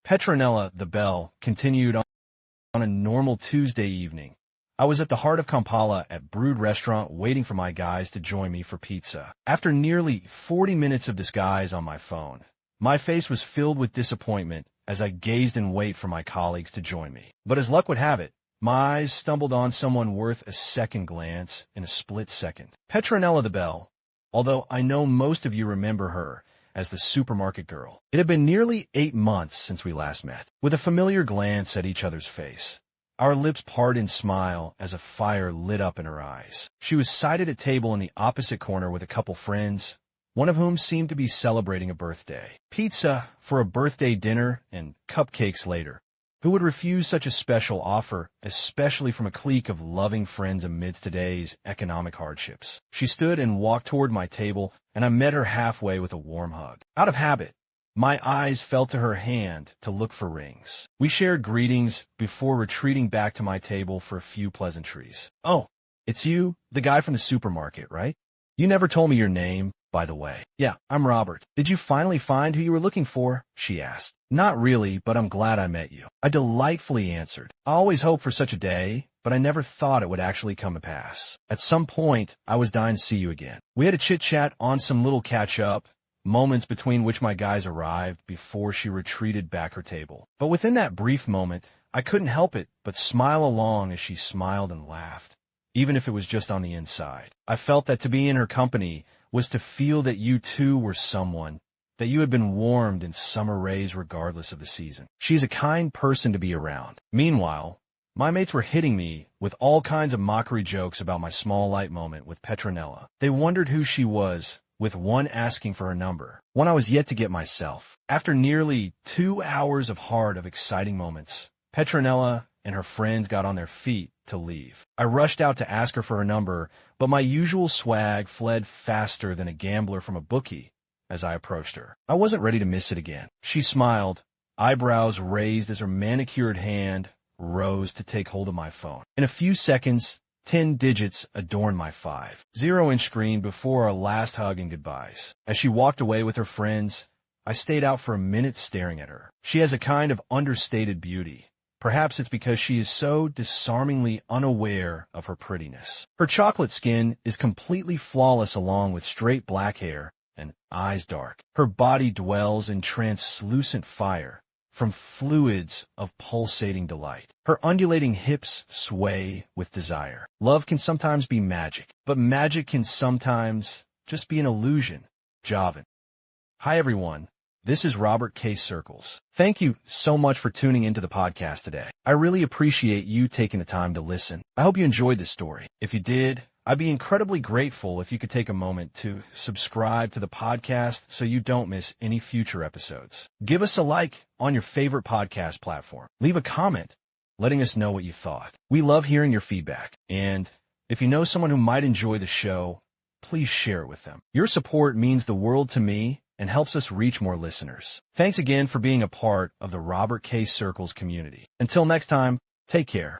Petronella, the Belle, continued on a normal Tuesday evening. I was at the heart of Kampala at Brood Restaurant waiting for my guys to join me for pizza. After nearly 40 minutes of disguise on my phone, my face was filled with disappointment as I gazed in wait for my colleagues to join me. But as luck would have it, my eyes stumbled on someone worth a second glance in a split second. Petronella the Belle, although I know most of you remember her as the supermarket girl. It had been nearly 8 months since we last met. With a familiar glance at each other's face, our lips parted in smile as a fire lit up in her eyes. She was seated at a table in the opposite corner with a couple friends, one of whom seemed to be celebrating a birthday. Pizza for a birthday dinner and cupcakes later. Who would refuse such a special offer, especially from a clique of loving friends amidst today's economic hardships? She stood and walked toward my table, and I met her halfway with a warm hug. Out of habit, my eyes fell to her hand to look for rings. We shared greetings before retreating back to my table for a few pleasantries. "Oh, it's you, the guy from the supermarket, right? You never told me your name, by the way." "Yeah, I'm Robert. Did you finally find who you were looking for?" she asked. "Not really, but I'm glad I met you," I delightfully answered. I always hoped for such a day, but I never thought it would actually come to pass. At some point, I was dying to see you again. We had a chit-chat on some little catch-up, moments between which my guys arrived before she retreated back her table. But within that brief moment, I couldn't help it but smile along as she smiled and laughed, even if it was just on the inside. I felt that to be in her company was to feel that you too were someone, that you had been warmed in summer rays regardless of the season. She's a kind person to be around. Meanwhile, my mates were hitting me with all kinds of mockery jokes about my small light moment with Petronella. They wondered who she was, with one asking for her number, one I was yet to get myself. After nearly 2 hours of exciting moments, Petronella and her friends got on their feet to leave. I rushed out to ask her for her number, but my usual swag fled faster than a gambler from a bookie as I approached her. I wasn't ready to miss it again. She smiled, eyebrows raised as her manicured hand rose to take hold of my phone. In a few seconds, 10 digits adorned my 5.0-inch screen before our last hug and goodbyes. As she walked away with her friends, I stayed out for a minute staring at her. She has a kind of understated beauty. Perhaps it's because she is so disarmingly unaware of her prettiness. Her chocolate skin is completely flawless along with straight black hair and eyes dark. Her body dwells in translucent fire from fluids of pulsating delight. Her undulating hips sway with desire. Love can sometimes be magic, but magic can sometimes just be an illusion. Javan. Hi everyone. This is Robert K. Circles. Thank you so much for tuning into the podcast today. I really appreciate you taking the time to listen. I hope you enjoyed this story. If you did, I'd be incredibly grateful if you could take a moment to subscribe to the podcast so you don't miss any future episodes. Give us a like on your favorite podcast platform. Leave a comment letting us know what you thought. We love hearing your feedback. And if you know someone who might enjoy the show, please share it with them. Your support means the world to me and helps us reach more listeners. Thanks again for being a part of the Robert K. Circles community. Until next time, take care.